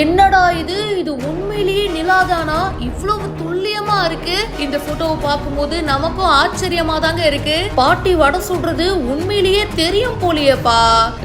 என்னடா இது உண்மையிலேயே நிலாதானா? இவ்வளவு துல்லியமா இருக்கு. இந்த போட்டோவை பார்க்கும்போது நமக்கும் ஆச்சரியமா தாங்க இருக்கு. பாட்டி வடை சுடுறது உண்மையிலேயே தெரியும் போலியப்பா.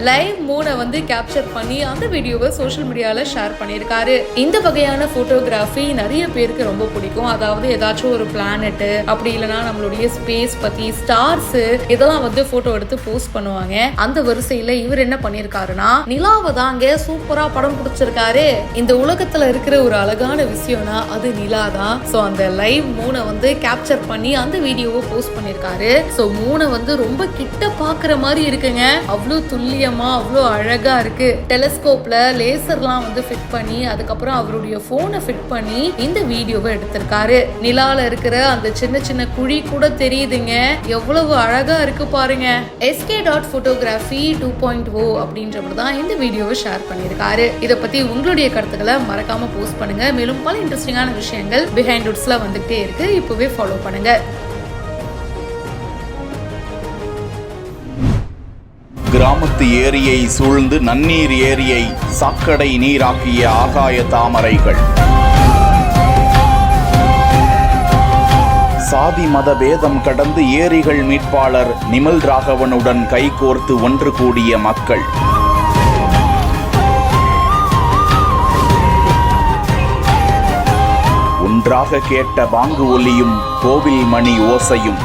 லைவ் மூனை வந்து கேப்சர் பண்ணி அந்த வீடியோவை சோஷியல் மீடியால ஷேர் பண்ணியிருக்காரு. இந்த வகையான போட்டோகிராஃபி நிறைய பேருக்கு ரொம்ப பிடிக்கும். அதாவது ஏதாச்சும் ஒரு பிளானட் அப்படி இல்லைன்னா நம்மளுடைய ஸ்பேஸ் பத்தி ஸ்டார்ஸ் இதெல்லாம் வந்து போட்டோ எடுத்து போஸ்ட் பண்ணுவாங்க. அந்த வரிசையில இவர் என்ன பண்ணிருக்காருன்னா நிலாவை தாங்க சூப்பரா படம் பிடிச்சிருக்காரு. இந்த உலகத்துல இருக்கிற ஒரு அழகான விஷயம்னா அது நிலா தான். சோ அந்த லைவ் மூனை வந்து கேப்சர் பண்ணி அந்த வீடியோவை போஸ்ட் பண்ணிருக்காரு. சோ மூனை வந்து ரொம்ப கிட்ட பாக்குற மாதிரி இருக்குங்க. அவ்வளவு துல்லியமா அவ்வளவு அழகா இருக்கு. டெலிஸ்கோப்ல லேசர்லாம் வந்து ஃபிட் பண்ணி அதுக்கப்புறம் அவருடைய போனை ஃபிட் பண்ணி இந்த வீடியோவை எடுத்திருக்காரு. நிலால இருக்கிற அந்த சின்ன சின்ன குழி கூட தெரியுதுங்க. எவ்வளவு அழகா இருக்கு பாருங்க. sk.photography 2.0 அப்படின்றவர் தான் இந்த வீடியோவை ஷேர் பண்ணியிருக்காரு. இதை பத்தி உங்களுடைய கருத்துக்களை மறக்காம போஸ்ட் பண்ணுங்க. மேலும் பல இன்ட்ரெஸ்டிங்கான விஷயங்கள் பிஹைண்ட் ரூட்ஸ்ல வந்துட்டே இருக்கு. இப்பவே ஃபாலோ பண்ணுங்க. கிராமத்து ஏரியை சூழ்ந்து நன்னீர் ஏரியை சாக்கடை நீராக்கிய ஆகாய தாமரைகள். சாதி மத பேதம் கடந்து ஏரிகள் மீட்பாளர் நிமல் ராகவனுடன் கைகோர்த்து ஒன்று கூடிய மக்கள். ஒன்றாக கேட்ட பாங்கு ஒலியும் கோவில் மணி ஓசையும்.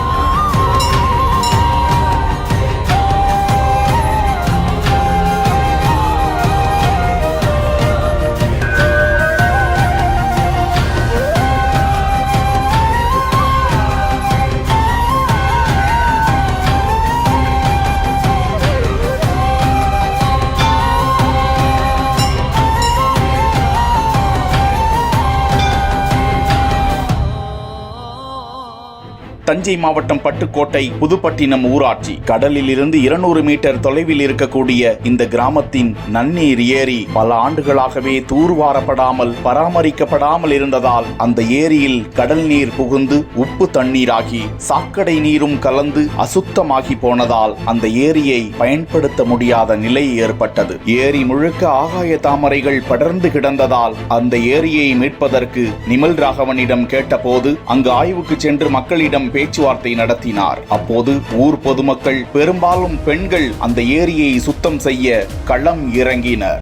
தஞ்சை மாவட்டம் பட்டுக்கோட்டை புதுப்பட்டினம் ஊராட்சி. கடலில் இருந்து 200 மீட்டர் தொலைவில் இருக்கக்கூடிய இந்த கிராமத்தின் நன்னீர் ஏரி பல ஆண்டுகளாகவே தூர்வாரப்படாமல் பராமரிக்கப்படாமல் இருந்ததால் அந்த ஏரியில் கடல் நீர் புகுந்து உப்பு தண்ணீராகி சாக்கடை நீரும் கலந்து அசுத்தமாகி போனதால் அந்த ஏரியை பயன்படுத்த முடியாத நிலை ஏற்பட்டது. ஏரி முழுக்க ஆகாய தாமரைகள் படர்ந்து கிடந்ததால் அந்த ஏரியை மீட்பதற்கு நிமல் ராகவனிடம் கேட்டபோது அங்கு ஆய்வுக்கு சென்று மக்களிடம் பேச்சுவார்த்தை நடத்தினார். அப்போது ஊர் பொதுமக்கள் பெரும்பாலும் பெண்கள் அந்த ஏரியை சுத்தம் செய்ய களம் இறங்கினர்.